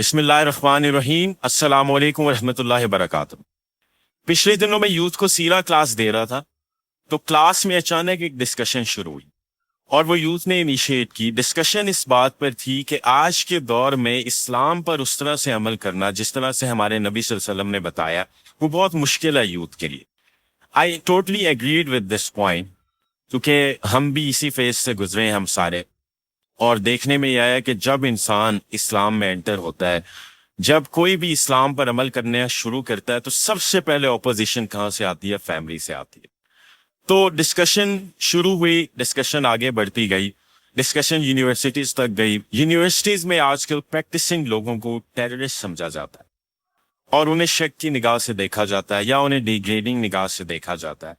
बिस्मिल्लाहिर्रहमानिर्रहीम अस्सलाम वालेकुम रहमतुल्लाहि वबरकातुहू। पिछले दिनों मैं यूथ को सीरा क्लास दे रहा था, तो क्लास में अचानक एक डिस्कशन शुरू हुई और वो यूथ ने इनिशिएट की। डिस्कशन इस बात पर थी कि आज के दौर में इस्लाम पर उस तरह से अमल करना जिस तरह से हमारे नबी सल्लल्लाहु अलैहि वसल्लम ने बताया, वो बहुत मुश्किल है यूथ के लिए। I totally agreed with this point, क्योंकि हम भी इसी फेज से गुजरे हैं हम सारे। और देखने में यह आया कि जब इंसान इस्लाम में एंटर होता है, जब कोई भी इस्लाम पर अमल करने शुरू करता है, तो सबसे पहले ऑपोजिशन कहाँ से आती है? फैमिली से आती है। तो डिस्कशन शुरू हुई, डिस्कशन आगे बढ़ती गई, डिस्कशन यूनिवर्सिटीज तक गई। यूनिवर्सिटीज में आजकल प्रैक्टिसिंग लोगों को टेररिस्ट समझा जाता है और उन्हें शक की निगाह से देखा जाता है या उन्हें डिग्रेडिंग निगाह से देखा जाता है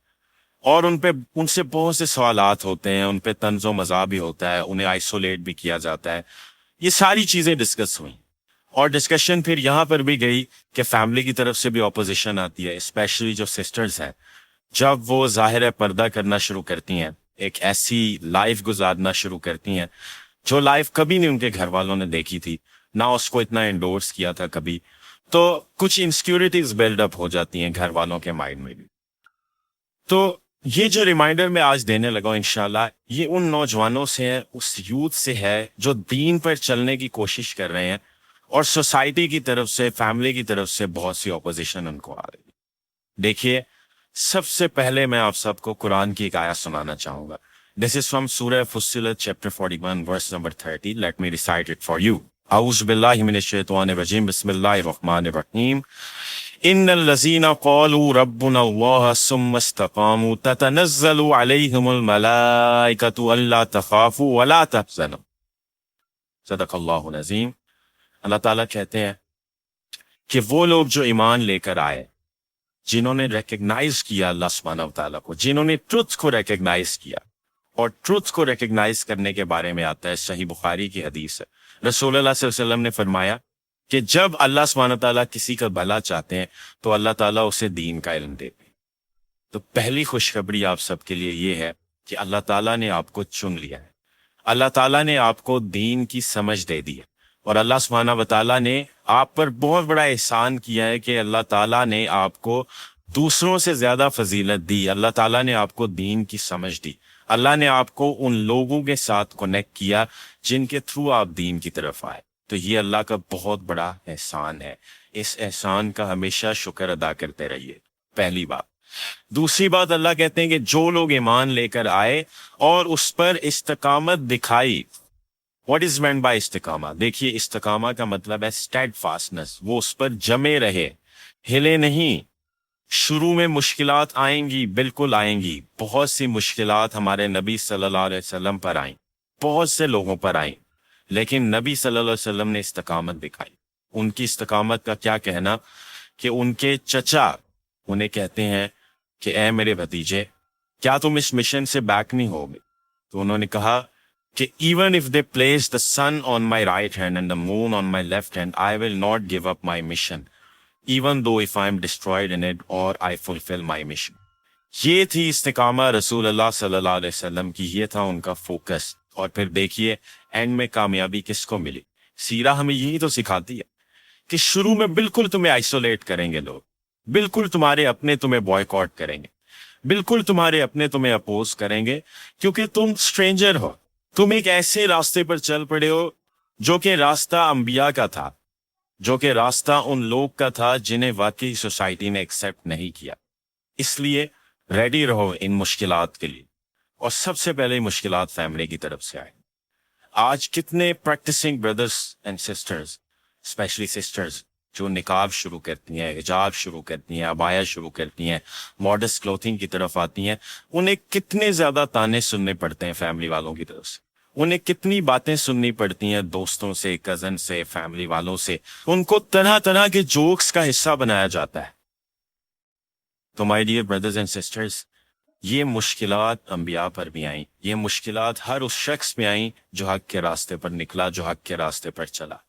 और उनसे बहुत से सवालात होते हैं, उन पे तंज़ो मज़ाक भी होता है, उन्हें आइसोलेट भी किया जाता है। ये सारी चीज़ें डिस्कस हुई और डिस्कशन फिर यहाँ पर भी गई कि फैमिली की तरफ से भी ऑपोजिशन आती है, स्पेशली जो सिस्टर्स हैं। जब वो ज़ाहिर है पर्दा करना शुरू करती हैं, एक ऐसी लाइफ गुजारना शुरू करती हैं जो लाइफ कभी नहीं उनके घर वालों ने देखी थी, ना उसको इतना एंडोर्स किया था कभी, तो कुछ इनसिक्योरिटीज बिल्डअप हो जाती हैं घर वालों के माइंड में भी। तो ये जो रिमाइंडर मैं आज देने लगा हूं, इंशाल्लाह ये उन नौजवानों से है, उस यूथ से है जो दीन पर चलने की कोशिश कर रहे हैं और सोसाइटी की तरफ से, फैमिली की तरफ से बहुत सी ऑपोजिशन उनको आ रही है। देखिए, सबसे पहले मैं आप सबको कुरान की एक आयत सुनाना चाहूंगा। दिस इज फ्रॉम सूरह फुस्सिलत chapter 41 verse number 30। Let me recite it for you. औज़ु बिल्लाहि मिनश शैतानिर रजीम। बिस्मिल्लाहिर रहमानिर रहीम। इन्नल्लज़ीना क़ालू रब्बुनल्लाह सुम्मा इस्तक़ामू ततनज़्ज़लु अलैहिमुल मलाइकतु अल्ला तख़ाफ़ू वला तहज़नू। सदक़ल्लाहुल अज़ीम। अल्लाह ताला कहते हैं कि वो लोग जो ईमान लेकर आए, जिन्होंने रिकग्नाइज किया अल्लाह सुब्हानहू व तआला को, जिन्होंने ट्रुथ को रिकग्नाइज किया, और ट्रुथ को रिकग्नाइज करने के बारे में आता है सही बुखारी की हदीस है। रसूलुल्लाह सल्लल्लाहु अलैहि वसल्लम ने फरमाया कि जब अल्लाह सुब्हानहू व तआला किसी का भला चाहते हैं तो अल्लाह ताला उसे दीन का इल्म देते हैं। तो पहली खुशखबरी आप सबके लिए ये है कि अल्लाह ताला ने आपको चुन लिया है, अल्लाह ताला ने आपको दीन की समझ दे दी है और अल्लाह सुब्हानहू व तआला ने आप पर बहुत बड़ा एहसान किया है कि अल्लाह ताला ने आपको दूसरों से ज्यादा फजीलत दी। अल्लाह ताला ने आपको दीन की समझ दी। अल्लाह ने आपको उन लोगों के साथ कनेक्ट किया जिनके थ्रू आप दीन की तरफ आए। तो ये अल्लाह का बहुत बड़ा एहसान है। इस एहसान का हमेशा शुक्र अदा करते रहिए, पहली बात। दूसरी बात, अल्लाह कहते हैं कि जो लोग ईमान लेकर आए और उस पर इस्तिकामत दिखाई। व्हाट इज मेंट बाय इस्तिकामा? देखिए, इस्तिकामा का मतलब है स्टेडफास्टनेस, वो उस पर जमे रहे, हिले नहीं। शुरू में मुश्किलात आएंगी, बिल्कुल आएंगी। बहुत सी मुश्किलात हमारे नबी सल्लल्लाहु अलैहि वसल्लम पर आई, बहुत से लोगों पर आई, लेकिन नबी सल्लल्लाहु अलैहि वसल्लम ने इस्तिकामत दिखाई। उनकी इस्तिकामत का क्या कहना कि उनके चचा उन्हें कहते हैं कि ए मेरे भतीजे, क्या तुम इस मिशन से बैक नहीं होगे? तो उन्होंने कहा कि even if they place the sun on my right hand and the moon on my left hand, I will not give up my mission even though if I am destroyed in it or I fulfill my mission। ये थी इस्तिकामा रसूलुल्लाह सल्लल्लाहु अलैहि वसल्लम की, ये था उनका फोकस। और फिर देखिए एंड में कामयाबी किसको मिली? सीरा हमें यही तो सिखाती है कि शुरू में बिल्कुल तुम्हें आइसोलेट करेंगे लोग, बिल्कुल तुम्हारे अपने तुम्हें बॉयकॉट करेंगे, बिल्कुल तुम्हारे अपने तुम्हें अपोज करेंगे, क्योंकि तुम स्ट्रेंजर हो। तुम एक ऐसे रास्ते पर चल पड़े हो जो कि रास्ता अंबिया का था, जो कि रास्ता उन लोग का था जिन्हें वाकई सोसाइटी ने एक्सेप्ट नहीं किया। इसलिए रेडी रहो इन मुश्किलात के लिए। और सबसे पहले मुश्किलात फैमिली की तरफ से आए। आज कितने practising brothers and sisters, specially sisters, जो निकाब शुरू करती हैं, हिजाब शुरू करती हैं, अबाया शुरू करती हैं, मॉडस्ट क्लोथिंग की तरफ आती हैं, उन्हें कितने ज्यादा ताने सुनने पड़ते हैं फैमिली वालों की तरफ से। उन्हें कितनी बातें सुननी पड़ती हैं दोस्तों से, कजन से, फैमिली वालों से। उनको तरह तरह के जोक्स का हिस्सा बनाया जाता है। तो my dear brothers and sisters, ये मुश्किलात अंबिया पर भी आई, ये मुश्किलात हर उस शख्स में आई जो हक के रास्ते पर निकला, जो हक के रास्ते पर चला।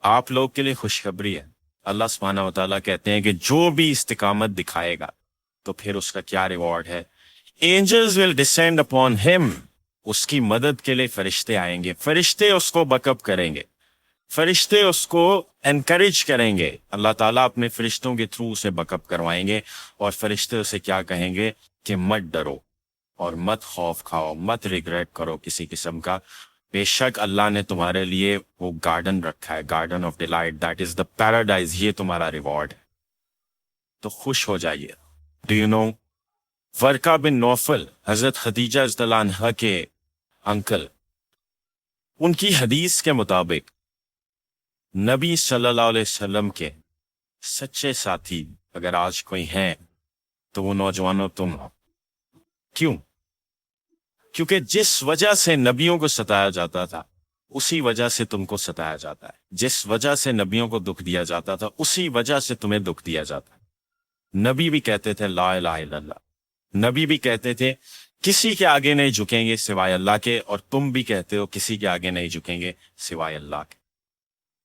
आप लोग के लिए खुशखबरी है। अल्लाह सुब्हानहू व तआला कहते हैं कि जो भी इस्तिकामत दिखाएगा तो फिर उसका क्या रिवॉर्ड है? Angels will descend upon him. उसकी मदद के लिए फरिश्ते आएंगे, फरिश्ते उसको बकअप करेंगे, فرشتے اس کو انکریج کریں گے، اللہ تعالیٰ اپنے فرشتوں کے تھرو اسے بکپ کروائیں گے، اور فرشتے اسے کیا کہیں گے کہ مت ڈرو اور مت خوف کھاؤ، مت ریگریٹ کرو کسی قسم کا، بے شک اللہ نے تمہارے لیے وہ گارڈن رکھا ہے، garden of delight, that is the paradise, یہ تمہارا ریوارڈ ہے، تو خوش ہو جائیے۔ ڈو یو نو ورقہ بن نوفل، حضرت خدیجہ رضی اللہ عنہا کے انکل، ان کی حدیث کے مطابق نبی صلی اللہ علیہ وسلم کے سچے ساتھی اگر آج کوئی ہیں تو وہ نوجوانوں تم ہو۔ کیوں؟ کیونکہ جس وجہ سے نبیوں کو ستایا جاتا تھا اسی وجہ سے تم کو ستایا جاتا ہے، جس وجہ سے نبیوں کو دکھ دیا جاتا تھا اسی وجہ سے تمہیں دکھ دیا جاتا ہے۔ نبی بھی کہتے تھے لا الہ الا اللہ، نبی بھی کہتے تھے کسی کے آگے نہیں جھکیں گے سوائے اللہ کے، اور تم بھی کہتے ہو کسی کے آگے نہیں جھکیں گے سوائے اللہ کے۔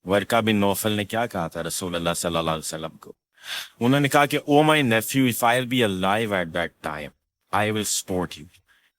ورقہ بن نوفل نے کیا کہا تھا رسول اللہ صلی اللہ علیہ وسلم کو؟ انہوں نے کہا کہ او مائی nephew, if I'll be alive at that time I will support you،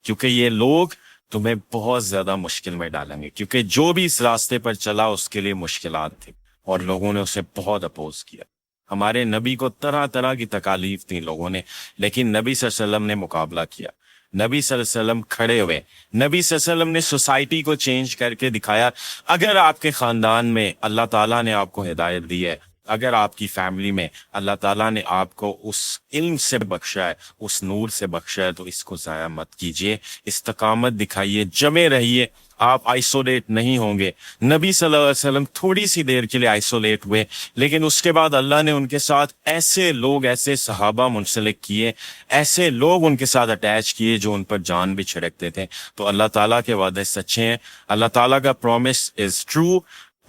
کیونکہ یہ لوگ تمہیں بہت زیادہ مشکل میں ڈالیں گے، کیونکہ جو بھی اس راستے پر چلا اس کے لیے مشکلات تھے اور لوگوں نے اسے بہت اپوز کیا۔ ہمارے نبی کو طرح طرح کی تکالیف تھی لوگوں نے، لیکن نبی صلی اللہ علیہ وسلم نے مقابلہ کیا، نبی صلی اللہ علیہ وسلم کھڑے ہوئے، نبی صلی اللہ علیہ وسلم نے سوسائٹی کو چینج کر کے دکھایا۔ اگر آپ کے خاندان میں اللہ تعالیٰ نے آپ کو ہدایت دی ہے، اگر آپ کی فیملی میں اللہ تعالیٰ نے آپ کو اس علم سے بخشا ہے، اس نور سے بخشا ہے، تو اس کو ضائع مت کیجیے، استقامت دکھائیے، جمے رہیے، آپ آئسولیٹ نہیں ہوں گے۔ نبی صلی اللہ علیہ وسلم تھوڑی سی دیر کے لیے آئسولیٹ ہوئے، لیکن اس کے بعد اللہ نے ان کے ساتھ ایسے لوگ، ایسے صحابہ منسلک کیے، ایسے لوگ ان کے ساتھ اٹیچ کیے جو ان پر جان بھی چھڑکتے تھے۔ تو اللہ تعالیٰ کے وعدے سچے ہیں، اللہ تعالیٰ کا promise is true.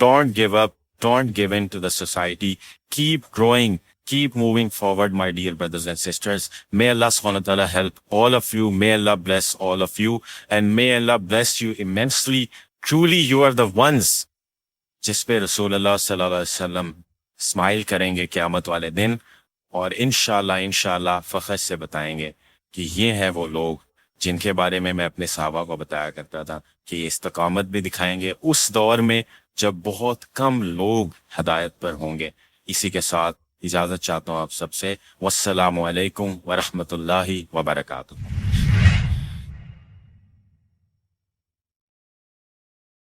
Don't give up, don't give in to the society, keep growing, keep moving forward, my dear brothers and sisters. May Allah subhanahu wa ta'ala help all of you, may Allah bless all of you, and may Allah bless you immensely. Truly you are the ones جس پہ رسول اللہ صلی اللہ علیہ وسلم smile کریں گے قیامت والے دن، اور انشاءاللہ فخر سے بتائیں گے کہ یہ ہیں وہ لوگ جن کے بارے میں اپنے صحابہ کو بتایا کرتا تھا کہ یہ استقامت بھی دکھائیں گے اس دور میں جب بہت کم لوگ ہدایت پر ہوں گے۔ اسی کے ساتھ اجازت چاہتا ہوں آپ سب سے، والسلام علیکم ورحمۃ اللہ وبرکاتہ۔